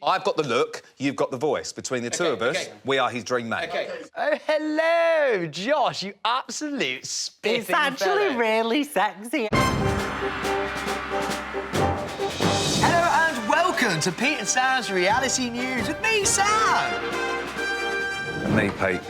I've got the look, you've got the voice. Between the two of us, we are his dream mate. Okay. Oh, hello, Josh, you absolute spiffing It's actually fellow. really sexy. Hello and welcome to Pete and Sam's Reality News with me, Sam. And me, Pete.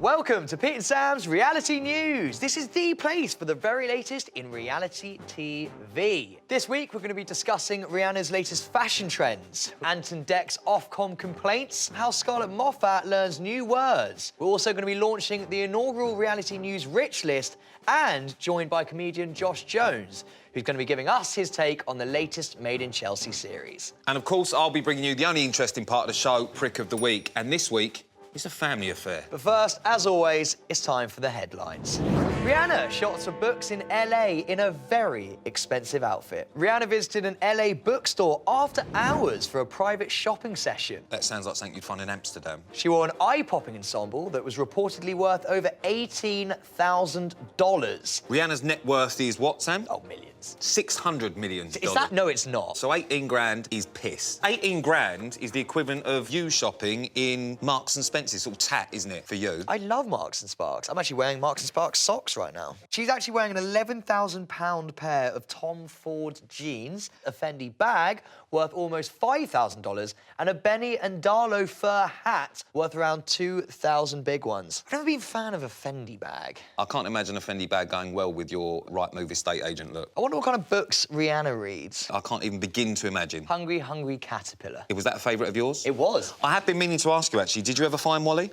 Welcome to Pete and Sam's Reality News. This is the place for the very latest in reality TV. This week, we're going to be discussing Rihanna's latest fashion trends, Anton Deck's Ofcom complaints, how Scarlett Moffatt learns new words. We're also going to be launching the inaugural Reality News Rich List and joined by comedian Josh Jones, who's going to be giving us his take on the latest Made in Chelsea series. And of course, I'll be bringing you the only interesting part of the show, Prick of the Week. And this week, it's a family affair. But first, as always, it's time for the headlines. Rihanna shot for books in LA in a very expensive outfit. Rihanna visited an LA bookstore after hours for a private shopping session. That sounds like something you'd find in Amsterdam. She wore an eye-popping ensemble that was reportedly worth over $18,000. Rihanna's net worth is what, Sam? Oh, millions. $600 million. Is that? No, it's not. So 18 grand is piss. 18 grand is the equivalent of you shopping in Marks and Spencer. It's all tat, isn't it, for you? I love Marks and Sparks. I'm actually wearing Marks and Sparks socks right now. She's actually wearing an £11,000 pair of Tom Ford jeans, a Fendi bag worth almost $5,000, and a Benny and Darlow fur hat worth around 2,000 big ones. I've never been a fan of a Fendi bag. I can't imagine a Fendi bag going well with your right-move estate agent look. I wonder what kind of books Rihanna reads. I can't even begin to imagine. Hungry, Hungry Caterpillar. Was that a favourite of yours? It was. I have been meaning to ask you, actually. Did you ever find Wally?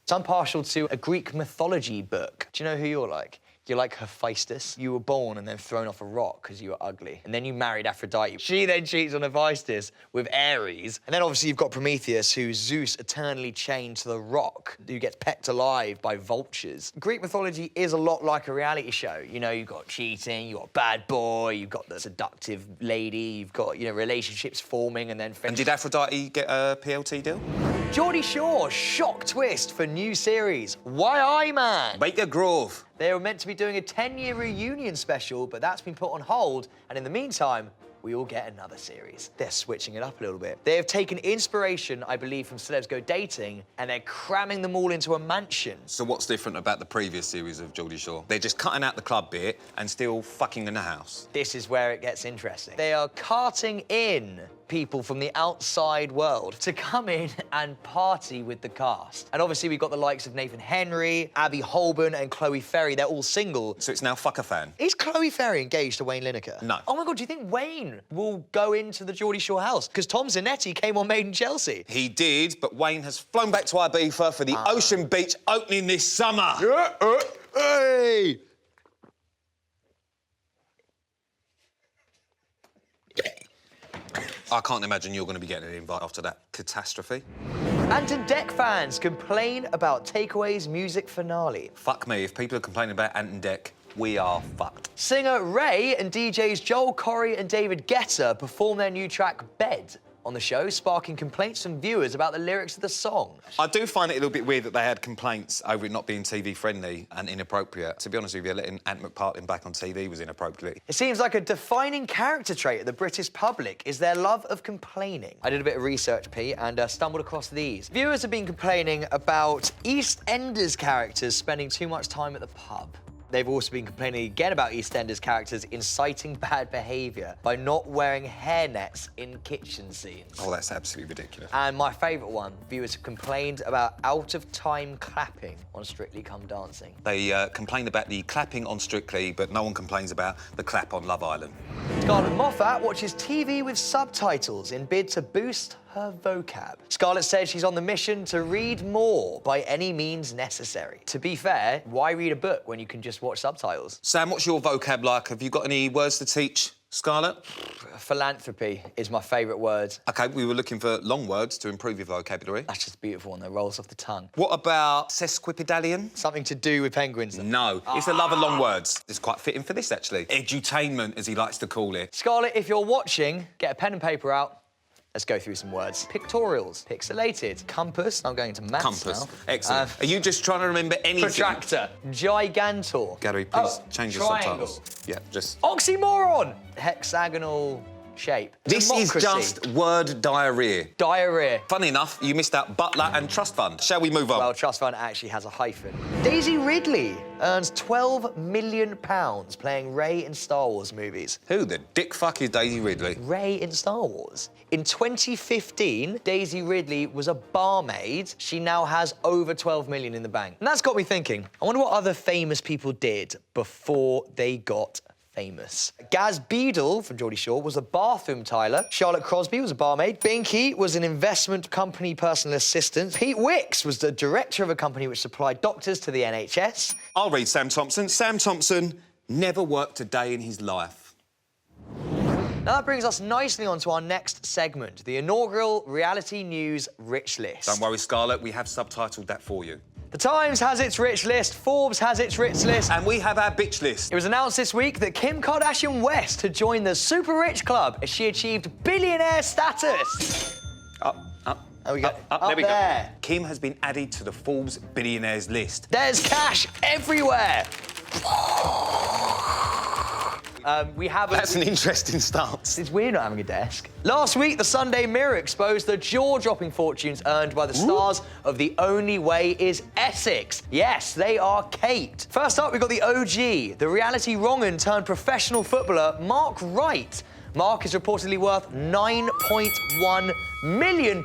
So I'm partial to a Greek mythology book. Do you know who you're like? You're like Hephaestus. You were born and then thrown off a rock because you were ugly. And then you married Aphrodite. She then cheats on Hephaestus with Ares. And then obviously you've got Prometheus, who Zeus eternally chained to the rock, who gets pecked alive by vultures. Greek mythology is a lot like a reality show. You know, you've got cheating, you've got bad boy, you've got the seductive lady, you've got, you know, relationships forming and then... And did Aphrodite get a PLT deal? Geordie Shore, shock twist for new series. Why I Man? Baker Grove. They were meant to be doing a 10-year reunion special, but that's been put on hold, and in the meantime, we all get another series. They're switching it up a little bit. They have taken inspiration, I believe, from Celebs Go Dating, and they're cramming them all into a mansion. So what's different about the previous series of Geordie Shore? They're just cutting out the club bit and still fucking in the house. This is where it gets interesting. They are carting in people from the outside world to come in and party with the cast. And obviously we've got the likes of Nathan Henry, Abby Holborn and Chloe Ferry. They're all single. So it's now fuck a fan? Is Chloe Ferry engaged to Wayne Lineker? No. Oh my God, do you think Wayne will go into the Geordie Shore house? Because Tom Zanetti came on Made in Chelsea. He did, but Wayne has flown back to Ibiza for the Ocean Beach opening this summer. Hey! I can't imagine you're going to be getting an invite after that catastrophe. Anton Deck fans complain about Takeaway's music finale. Fuck me, if people are complaining about Anton Deck, we are fucked. Singer Ray and DJs Joel Corey and David Guetta perform their new track, Bed, on the show, sparking complaints from viewers about the lyrics of the song. I do find it a little bit weird that they had complaints over it not being TV-friendly and inappropriate. To be honest with you, letting Ant McPartlin back on TV was inappropriate. It seems like a defining character trait of the British public is their love of complaining. I did a bit of research, Pete, and stumbled across these. Viewers have been complaining about EastEnders characters spending too much time at the pub. They've also been complaining again about EastEnders characters inciting bad behaviour by not wearing hairnets in kitchen scenes. Oh, that's absolutely ridiculous. And my favourite one, viewers have complained about out-of-time clapping on Strictly Come Dancing. They complained about the clapping on Strictly, but no one complains about the clap on Love Island. Scarlett Moffatt watches TV with subtitles in bid to boost her vocab. Scarlett says she's on the mission to read more by any means necessary. To be fair, why read a book when you can just watch subtitles? Sam, what's your vocab like? Have you got any words to teach Scarlett? Philanthropy is my favourite word. OK, we were looking for long words to improve your vocabulary. That's just a beautiful one that rolls off the tongue. What about sesquipedalian? Something to do with penguins. No, it's a love of long words. It's quite fitting for this, actually. Edutainment, as he likes to call it. Scarlett, if you're watching, get a pen and paper out. Let's go through some words. Pictorials, pixelated, compass. I'm going to maths Compass. now. Excellent. Are you just trying to remember anything? Protractor, gigantor. Gary, please change your triangle. subtitles. Yeah, just... Oxymoron, hexagonal shape. This is Democracy. just word diarrhea. Diarrhea. Funny enough, you missed out Butler and Trust Fund. Shall we move on? Well, Trust Fund actually has a hyphen. Daisy Ridley earns £12 million playing Rey in Star Wars movies. Who the dick fuck is Daisy Ridley? Rey in Star Wars. In 2015, Daisy Ridley was a barmaid. She now has over 12 million in the bank. And that's got me thinking, I wonder what other famous people did before they got famous. Gaz Beadle from Geordie Shore was a bathroom tiler. Charlotte Crosby was a barmaid. Binky was an investment company personal assistant. Pete Wicks was the director of a company which supplied doctors to the NHS. I'll read Sam Thompson. Sam Thompson never worked a day in his life. Now that brings us nicely on to our next segment, the inaugural reality news rich list. Don't worry, Scarlett, we have subtitled that for you. The Times has its rich list, Forbes has its rich list. And we have our bitch list. It was announced this week that Kim Kardashian West had joined the super rich club as she achieved billionaire status. Up. There we go. Up, there we go. There. Kim has been added to the Forbes billionaires list. There's cash everywhere. We have That's an interesting stance. It's weird not having a desk. Last week, the Sunday Mirror exposed the jaw-dropping fortunes earned by the stars of The Only Way is Essex. Yes, they are caped. First up, we got the OG, the reality wrong-un turned professional footballer Mark Wright. Mark is reportedly worth £9.1 million.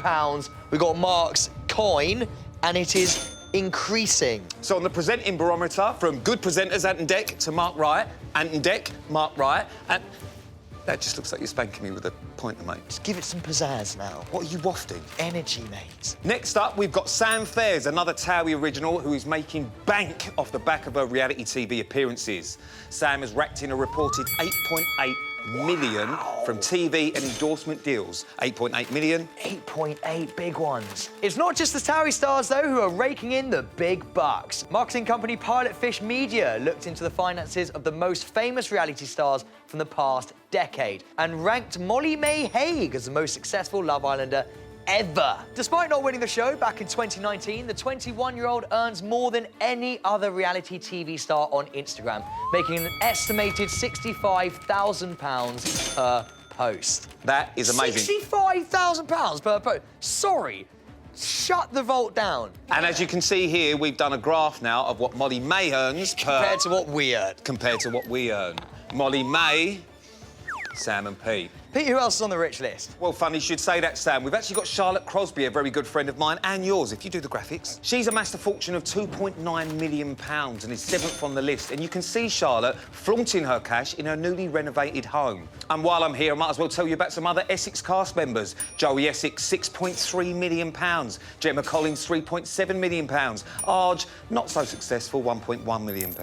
We got Mark's coin, and it is increasing. So on the presenting barometer, from good presenters, Ant and Dec, to Mark Wright, Ant and Dec, Mark Wright, and... That just looks like you're spanking me with a pointer, mate. Just give it some pizzazz now. What are you wafting? Energy, mate. Next up, we've got Sam Fairs, another Towie original who is making bank off the back of her reality TV appearances. Sam has racked in a reported 8.8 million from TV and endorsement deals. 8.8 million. 8.8 big ones. It's not just the Towie stars, though, who are raking in the big bucks. Marketing company Pilot Fish Media looked into the finances of the most famous reality stars from the past decade and ranked Molly May Hague as the most successful Love Islander ever. Despite not winning the show back in 2019, the 21-year-old earns more than any other reality TV star on Instagram, making an estimated £65,000 per post. That is amazing. £65,000 per post. Sorry. Shut the vault down. And as you can see here, we've done a graph now of what Molly May earns compared to what we earn. Compared to what we earn. Molly May, Sam and Pete. Pete, who else is on the rich list? Well, funny you should say that, Sam. We've actually got Charlotte Crosby, a very good friend of mine, and yours, if you do the graphics. She's amassed a fortune of £2.9 million and is 7th on the list. And you can see Charlotte flaunting her cash in her newly renovated home. And while I'm here, I might as well tell you about some other Essex cast members. Joey Essex, £6.3 million. Gemma Collins, £3.7 million. Arj, not so successful, £1.1 million.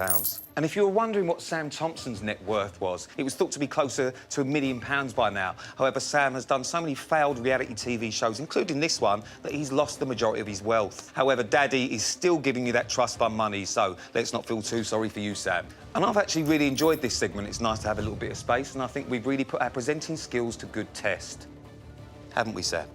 And if you were wondering what Sam Thompson's net worth was, it was thought to be closer to £1 million by now. However, Sam has done so many failed reality TV shows, including this one, that he's lost the majority of his wealth. However, Daddy is still giving you that trust fund money, so let's not feel too sorry for you, Sam. And I've actually really enjoyed this segment. It's nice to have a little bit of space, and I think we've really put our presenting skills to good test. Haven't we, Sam?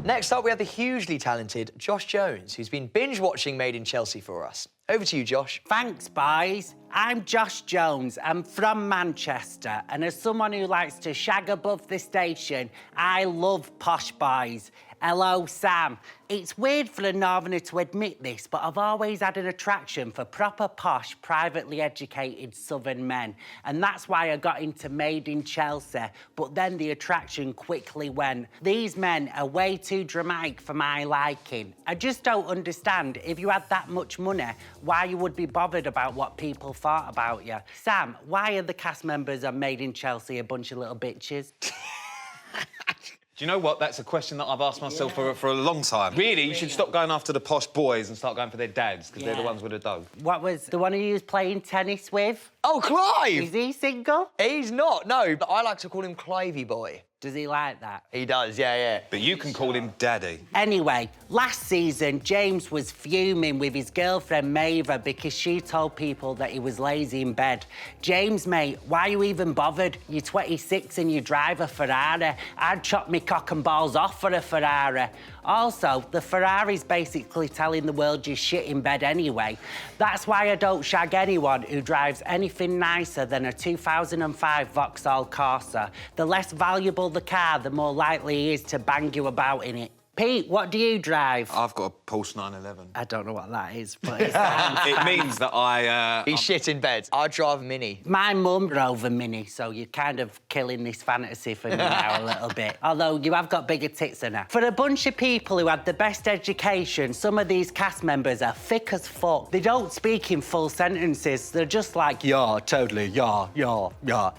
Next up, we have the hugely talented Josh Jones, who's been binge-watching Made in Chelsea for us. Over to you, Josh. Thanks, boys. I'm Josh Jones. I'm from Manchester, and as someone who likes to shag above the station, I love posh boys. Hello, Sam. It's weird for a northerner to admit this, but I've always had an attraction for proper posh, privately educated southern men. And that's why I got into Made in Chelsea, but then the attraction quickly went. These men are way too dramatic for my liking. I just don't understand, if you had that much money, why you would be bothered about what people thought about you. Sam, why are the cast members of Made in Chelsea a bunch of little bitches? Do you know what? That's a question that I've asked myself for a long time. Really, you should stop going after the posh boys and start going for their dads, because they're the ones with the dough. What was the one who you was playing tennis with? Oh, Clive! Is he single? He's not, no. But I like to call him Clivey Boy. Does he like that? He does, yeah. But you can call him Daddy. Anyway, last season, James was fuming with his girlfriend, Maeva, because she told people that he was lazy in bed. James, mate, why are you even bothered? You're 26 and you drive a Ferrari. I'd chop me cock and balls off for a Ferrari. Also, the Ferrari's basically telling the world you're shit in bed anyway. That's why I don't shag anyone who drives anything nicer than a 2005 Vauxhall Corsa. The less valuable the car, the more likely he is to bang you about in it. Pete, what do you drive? I've got a Porsche 911. I don't know what that is, but it's It means that He's shit in bed. I drive a Mini. My mum drove a Mini, so you're kind of killing this fantasy for me now a little bit. Although you have got bigger tits than her. For a bunch of people who had the best education, some of these cast members are thick as fuck. They don't speak in full sentences. They're just like, yeah, totally, yeah.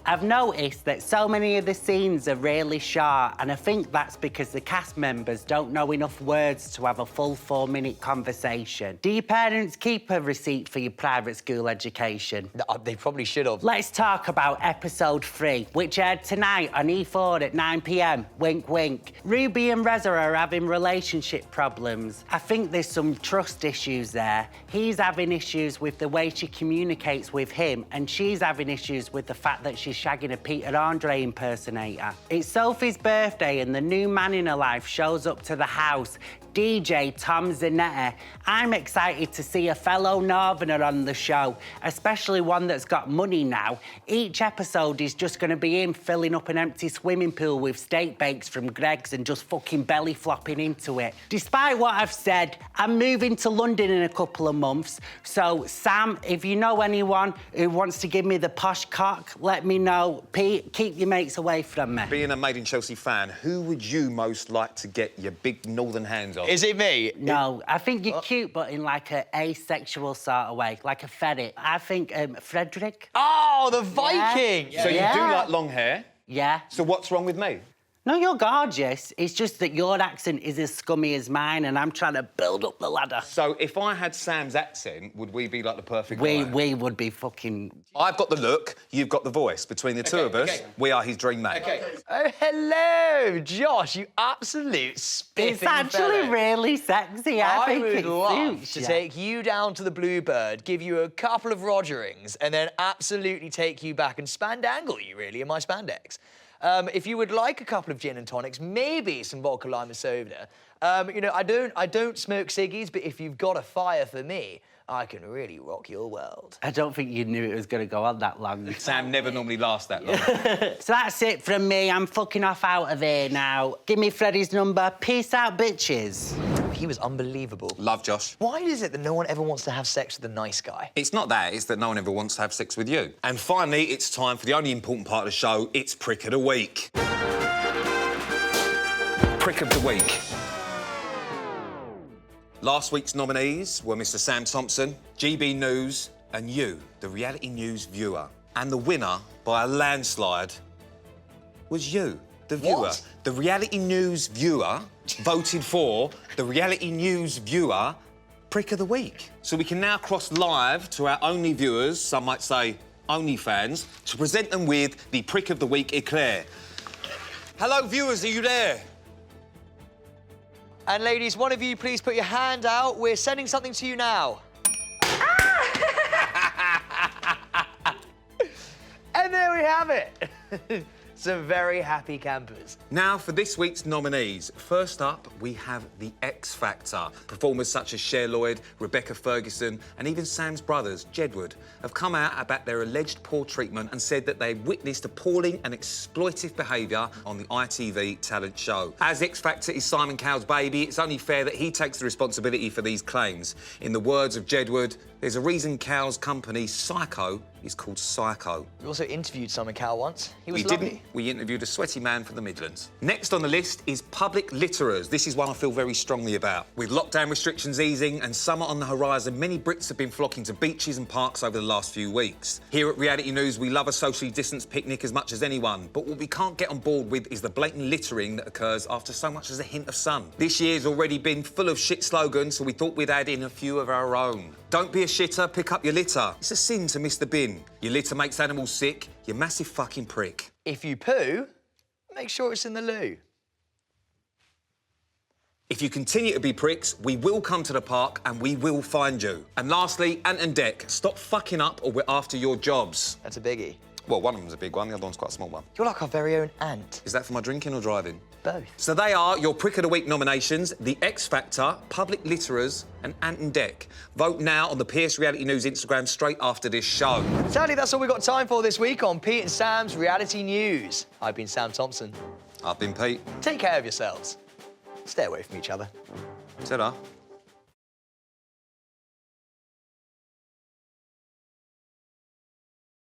I've noticed that so many of the scenes are really short, and I think that's because the cast members don't know enough words to have a full 4-minute conversation. Do your parents keep a receipt for your private school education? They probably should have. Let's talk about episode 3, which aired tonight on E4 at 9 p.m. Wink, wink. Ruby and Reza are having relationship problems. I think there's some trust issues there. He's having issues with the way she communicates with him, and she's having issues with the fact that she's shagging a Peter Andre impersonator. It's Sophie's birthday, and the new man in her life shows up to the house, DJ Tom Zanetti. I'm excited to see a fellow Northerner on the show, especially one that's got money now. Each episode is just going to be him filling up an empty swimming pool with steak bakes from Greg's and just fucking belly flopping into it. Despite what I've said, I'm moving to London in a couple of months, so Sam, if you know anyone who wants to give me the posh cock, let me know. Pete, keep your mates away from me. Being a Made in Chelsea fan, who would you most like to get your big northern hands on? Is it me? No, I think you're cute, but in like an asexual sort of way, like a ferret. I think Frederick. Oh, the Viking! So you do like long hair? Yeah. So what's wrong with me? No, you're gorgeous. It's just that your accent is as scummy as mine, and I'm trying to build up the ladder. So if I had Sam's accent, would we be like the perfect We guy? would be fucking... I've got the look, you've got the voice. Between the two of us, we are his dream mate. Oh, hello, Josh, you absolute spiffing It's actually fellow. really sexy. I think would it love suits to you. take you down to the Bluebird, give you a couple of Rogerings, and then absolutely take you back and spandangle you, really, in my spandex. If you would like a couple of gin and tonics, maybe some vodka lime soda. You know, I don't smoke ciggies, but if you've got a fire for me, I can really rock your world. I don't think you knew it was going to go on that long. Sam never normally lasts that long. So that's it from me. I'm fucking off out of here now. Give me Freddie's number. Peace out, bitches. He was unbelievable. Love Josh. Why is it that no one ever wants to have sex with a nice guy? It's not that, it's that no one ever wants to have sex with you. And finally, it's time for the only important part of the show. It's Prick of the Week. Prick of the Week. Last week's nominees were Mr. Sam Thompson, GB News, and you, the reality news viewer. And the winner, by a landslide, was you, the viewer. What? The reality news viewer voted for the reality news viewer Prick of the Week. So we can now cross live to our only viewers, some might say only fans, to present them with the Prick of the Week eclair. Hello, viewers, are you there? And ladies, one of you please put your hand out. We're sending something to you now. And there we have it. Some very happy campers. Now for this week's nominees. First up, we have the X Factor. Performers such as Cher Lloyd, Rebecca Ferguson, and even Sam's brothers, Jedward, have come out about their alleged poor treatment and said that they witnessed appalling and exploitive behaviour on the ITV talent show. As X Factor is Simon Cowell's baby, it's only fair that he takes the responsibility for these claims. In the words of Jedward, there's a reason Cowell's company, Psycho, is called Psycho. We also interviewed Simon Cowell once. He was We lovely. didn't. We interviewed a sweaty man from the Midlands. Next on the list is public litterers. This is one I feel very strongly about. With lockdown restrictions easing and summer on the horizon, many Brits have been flocking to beaches and parks over the last few weeks. Here at Reality News, we love a socially distanced picnic as much as anyone, but what we can't get on board with is the blatant littering that occurs after so much as a hint of sun. This year's already been full of shit slogans, so we thought we'd add in a few of our own. Don't be a shitter, pick up your litter. It's a sin to miss the bin. Your litter makes animals sick, you massive fucking prick. If you poo, make sure it's in the loo. If you continue to be pricks, we will come to the park and we will find you. And lastly, Ant and Dec, stop fucking up or we're after your jobs. That's a biggie. Well, one of them's a big one, the other one's quite a small one. You're like our very own ant. Is that for my drinking or driving? Both. So they are your Prick of the Week nominations, The X Factor, Public Litterers and Ant and Dec. Vote now on the PS Reality News Instagram straight after this show. Sadly, that's all we've got time for this week on Pete and Sam's Reality News. I've been Sam Thompson. I've been Pete. Take care of yourselves. Stay away from each other. Ta-da.